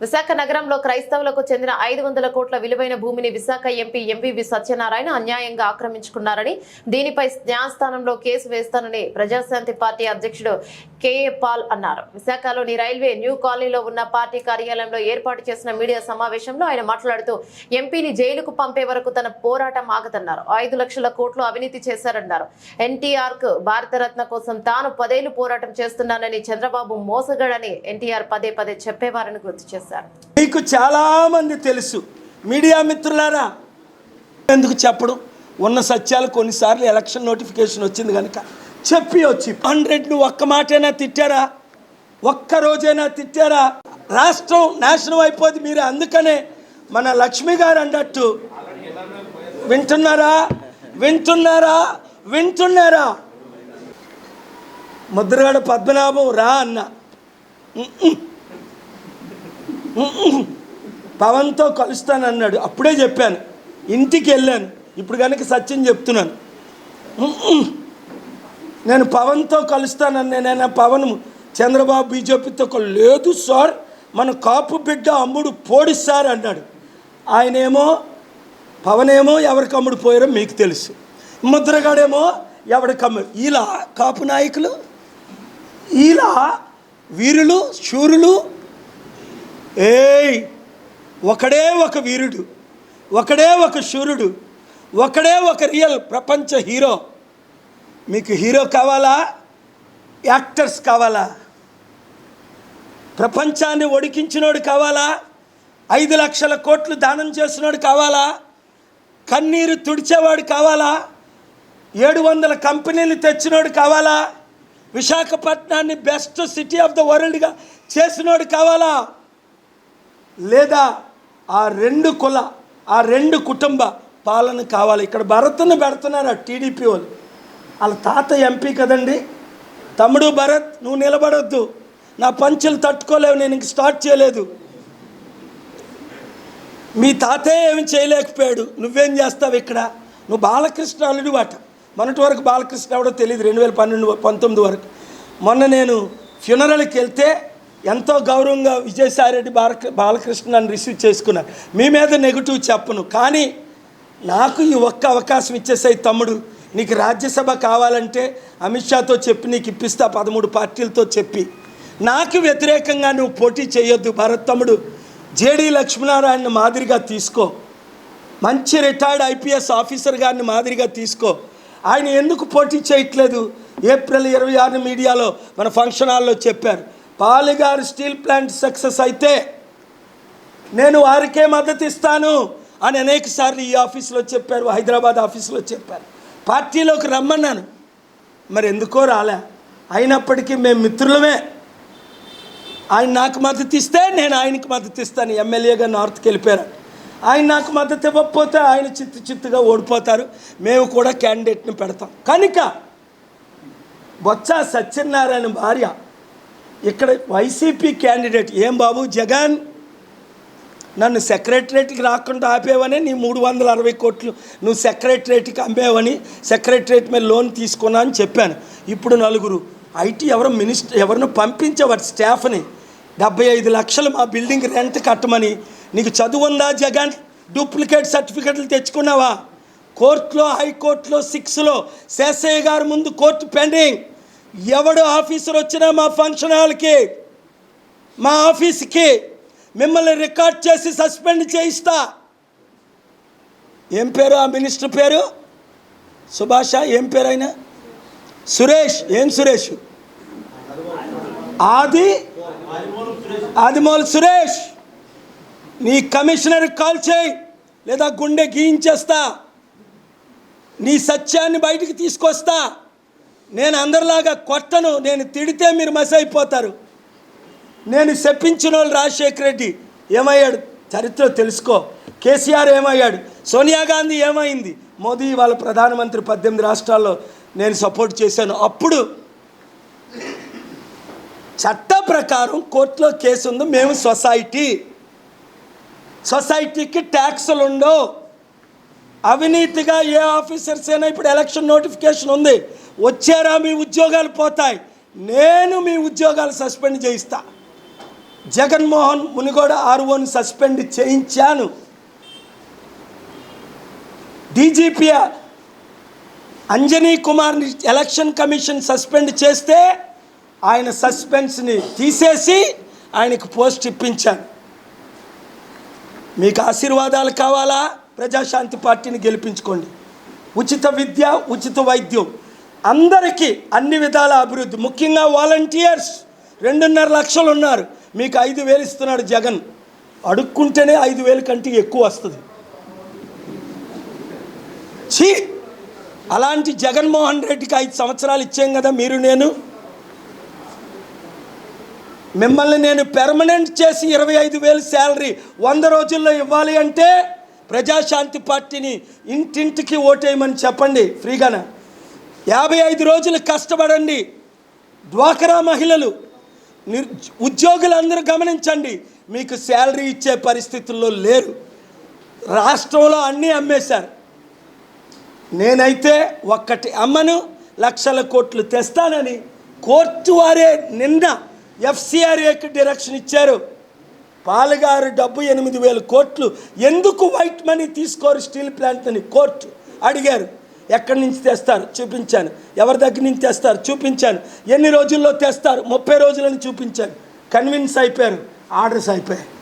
విశాఖ నగరంలో క్రైస్తవులకు చెందిన 500 కోట్ల విలువైన భూమిని విశాఖ ఎంపీ ఎంవివి సత్యనారాయణ అన్యాయంగా ఆక్రమించుకున్నారని, దీనిపై న్యాయస్థానంలో కేసు వేస్తానని ప్రజాశాంతి పార్టీ అధ్యక్షుడు కేఏ పాల్ అన్నారు. విశాఖలోని రైల్వే న్యూ కాలనీలో ఉన్న పార్టీ కార్యాలయంలో ఏర్పాటు చేసిన మీడియా సమావేశంలో ఆయన మాట్లాడుతూ, ఎంపీని జైలుకు పంపే వరకు తన పోరాటం ఆగదన్నారు. 5 లక్షల కోట్లు అవినీతి చేశారన్నారు. ఎన్టీఆర్ కు భారతరత్న కోసం తాను 10 ఏళ్లు పోరాటం చేస్తున్నానని, చంద్రబాబు మోసగాడని ఎన్టీఆర్ పదే పదే చెప్పేవారని గుర్తు చేశారు. మీకు చాలా మంది తెలుసు, మీడియా మిత్రులారా, ఎందుకు చెప్పడం? ఉన్న సత్యాలు కొన్నిసార్లు ఎలక్షన్ నోటిఫికేషన్ వచ్చింది కనుక చెప్పి వచ్చి 100 ఒక్క మాటైనా తిట్టారా? ఒక్క రోజైనా తిట్టారా? రాష్ట్రం నాశనం అయిపోద్ది మీరు. అందుకనే మన లక్ష్మి గారు అన్నట్టు, వింటున్నారా వింటున్నారా వింటున్నారా ముద్రగడ పద్మనాభం రా అన్న పవన్తో కలుస్తానన్నాడు. అప్పుడే చెప్పాను, ఇంటికి వెళ్ళాను. ఇప్పుడు కనుక సత్యం చెప్తున్నాను, నేను పవన్తో కలుస్తానని. నేను పవన్ చంద్రబాబు బీజేపీతో లేదు సార్, మన కాపు బిడ్డ అమ్ముడు పోడి సార్ అన్నాడు. ఆయనేమో పవన్ ఏమో ఎవరికి అమ్ముడు పోయారో మీకు తెలుసు, ముద్రగాడేమో ఎవరికి అమ్ముడు. ఇలా కాపు నాయకులు, ఇలా వీరులు శూరులు. ఒకడే ఒక వీరుడు, ఒకడే ఒక శూరుడు, ఒకడే ఒక రియల్ ప్రపంచ హీరో. మీకు హీరో కావాలా? యాక్టర్స్ కావాలా? ప్రపంచాన్ని ఒడికించినోడు కావాలా? 5 లక్షల కోట్లు దానం చేసినోడు కావాలా? కన్నీరు తుడిచేవాడు కావాలా? 700 కంపెనీలు తెచ్చినోడు కావాలా? విశాఖపట్నాన్ని బెస్ట్ సిటీ ఆఫ్ ద వరల్డ్గా చేసినోడు కావాలా? లేదా ఆ 2 కుల, ఆ 2 కుటుంబ పాలన కావాలి? ఇక్కడ భరత్ను పెడుతున్నారు టీడీపీ వాళ్ళు. వాళ్ళ తాత ఎంపీ కదండి. తమ్ముడు భరత్, నువ్వు నిలబడొద్దు, నా పంచులు తట్టుకోలేవు, నేను ఇంక స్టార్ట్ చేయలేదు. మీ తాతే ఏమి చేయలేకపోయాడు, నువ్వేం చేస్తావు ఇక్కడ? నువ్వు బాలకృష్ణ అల్లుడు వాట. మొన్నటి వరకు బాలకృష్ణ ఎవడో తెలియదు, 2019 వరకు. మొన్న నేను ఫ్యూనరల్కి వెళ్తే ఎంతో గౌరవంగా విజయసాయిరెడ్డి బాలకృష్ణని రిసీవ్ చేసుకున్నాను. మీ మీద నెగిటివ్ చెప్పను, కానీ నాకు ఈ ఒక్క అవకాశం ఇచ్చేసాయి తమ్ముడు. నీకు రాజ్యసభ కావాలంటే అమిత్ షాతో చెప్పి నీకు ఇప్పిస్తా, 13 పార్టీలతో చెప్పి. నాకు వ్యతిరేకంగా నువ్వు పోటీ చేయొద్దు భరత్ తమ్ముడు. జేడీ లక్ష్మీనారాయణ మాదిరిగా తీసుకో, మంచి రిటైర్డ్ ఐపీఎస్ ఆఫీసర్ గారిని మాదిరిగా తీసుకో. ఆయన ఎందుకు పోటీ చేయట్లేదు? ఏప్రిల్ 26 మీడియాలో మన ఫంక్షన్ హాల్లో చెప్పారు, పాలిగారు స్టీల్ ప్లాంట్ సక్సెస్ అయితే నేను వారికే మద్దతు ఇస్తాను అని అనేక సార్లు ఈ ఆఫీసులో చెప్పారు, హైదరాబాద్ ఆఫీసులో చెప్పారు. పార్టీలోకి రమ్మన్నాను, మరి ఎందుకో రాలే. అయినప్పటికీ మేము మిత్రులమే. ఆయన నాకు మద్దతు ఇస్తే నేను ఆయనకి మద్దతు ఇస్తాను. ఎమ్మెల్యేగా నార్త్కి వెళ్ళిపోయారు. ఆయన నాకు మద్దతు ఇవ్వకపోతే ఆయన చిత్తుగా ఓడిపోతారు. మేము కూడా క్యాండిడేట్ని పెడతాం. కనుక బొత్స సత్యనారాయణ భార్య ఇక్కడ వైసీపీ క్యాండిడేట్. ఏం బాబు జగన్, నన్ను సెక్రటరేట్కి రాకుండా ఆపేవని నీ 360 కోట్లు నువ్వు సెక్రటరేట్కి అమ్మేవని, సెక్రటరేట్ మీద లోన్ తీసుకున్నా అని చెప్పాను. ఇప్పుడు 4 ఐటీ ఎవరిని పంపించేవాడు స్టాఫ్ని 75 లక్షలు మా బిల్డింగ్ రెంట్ కట్టమని. నీకు చదువు ఉందా జగన్? డూప్లికేట్ సర్టిఫికెట్లు తెచ్చుకున్నావా? కోర్టులో, హైకోర్టులో, 6లో శేషయ్య గారి ముందు కోర్టు పెండింగ్. ఎవడు ఆఫీసర్ వచ్చినా మా ఫంక్షన్ హాల్కి, మా ఆఫీస్కి మిమ్మల్ని రికార్డ్ చేసి సస్పెండ్ చేయిస్తా. ఏం పేరు ఆ మినిస్టర్ పేరు? సుభాష, ఏం పేరు ఆయన? సురేష్. ఏం సురేష్? ఆదిమూల సురేష్. నీ కమిషనర్ కాల్ చేయి, లేదా గుండె గీయించేస్తా. నీ సత్యాన్ని బయటికి తీసుకొస్తా. నేను అందరిలాగా కొట్టను. నేను తిడితే మీరు మసి అయిపోతారు. నేను చెప్పించిన వాళ్ళు రాజశేఖర రెడ్డి ఏమయ్యాడు చరిత్ర తెలుసుకో. కేసీఆర్ ఏమయ్యాడు, సోనియా గాంధీ ఏమైంది, మోదీ వాళ్ళ ప్రధానమంత్రి 18 రాష్ట్రాల్లో నేను సపోర్ట్ చేశాను. అప్పుడు చట్ట ప్రకారం కోర్టులో కేసు ఉంది. మేము సొసైటీకి ట్యాక్సులు ఉండవు. అవినీతిగా ఏ ఆఫీసర్స్ అయినా ఇప్పుడు ఎలక్షన్ నోటిఫికేషన్ ఉంది, వచ్చారా మీ ఉద్యోగాలు పోతాయి. నేను మీ ఉద్యోగాలు సస్పెండ్ చేయిస్తా. జగన్మోహన్ మునుగోడ ఆర్ఓని సస్పెండ్ చేయించాను. డీజీపీ అంజనీ కుమార్ని ఎలక్షన్ కమిషన్ సస్పెండ్ చేస్తే ఆయన సస్పెన్స్ని తీసేసి ఆయనకు పోస్ట్ ఇప్పించాను. మీకు ఆశీర్వాదాలు కావాలా? ప్రజాశాంతి పార్టీని గెలిపించుకోండి. ఉచిత విద్య, ఉచిత వైద్యం, అందరికీ అన్ని విధాల అభివృద్ధి. ముఖ్యంగా వాలంటీర్స్ 2.5 లక్షలు ఉన్నారు. మీకు 5,000 ఇస్తున్నాడు జగన్. అడుక్కుంటేనే 5,000 కంటే ఎక్కువ వస్తుంది. అలాంటి జగన్మోహన్ రెడ్డికి 5 సంవత్సరాలు ఇచ్చాం కదా మీరు నేను. మిమ్మల్ని నేను పెర్మనెంట్ చేసి 25,000 శాలరీ 100 రోజుల్లో ఇవ్వాలి అంటే ప్రజాశాంతి పార్టీని ఇంటింటికి ఓటేయమని చెప్పండి. ఫ్రీగానే 55 రోజులు కష్టపడండి. డ్వాక్రా మహిళలు, ఉద్యోగులందరూ గమనించండి, మీకు శాలరీ ఇచ్చే పరిస్థితుల్లో లేరు. రాష్ట్రంలో అన్నీ అమ్మేశారు. నేనైతే ఒక్కటి అమ్మను, లక్షల కోట్లు తెస్తానని కోర్టు వారే నిన్న FCRAకి డైరెక్షన్ ఇచ్చారు. పాలుగారు డబ్బు 8,000 కోట్లు ఎందుకు వైట్ మనీ తీసుకోరు స్టీల్ ప్లాంట్ అని కోర్టు అడిగారు. ఎక్కడి నుంచి తెస్తారు చూపించాను. ఎవరి దగ్గర నుంచి తెస్తారు చూపించాను. ఎన్ని రోజుల్లో తెస్తారు 30 రోజులని చూపించాను. కన్విన్స్ అయిపోయారు. ఆర్డర్స్ అయిపోయాయి.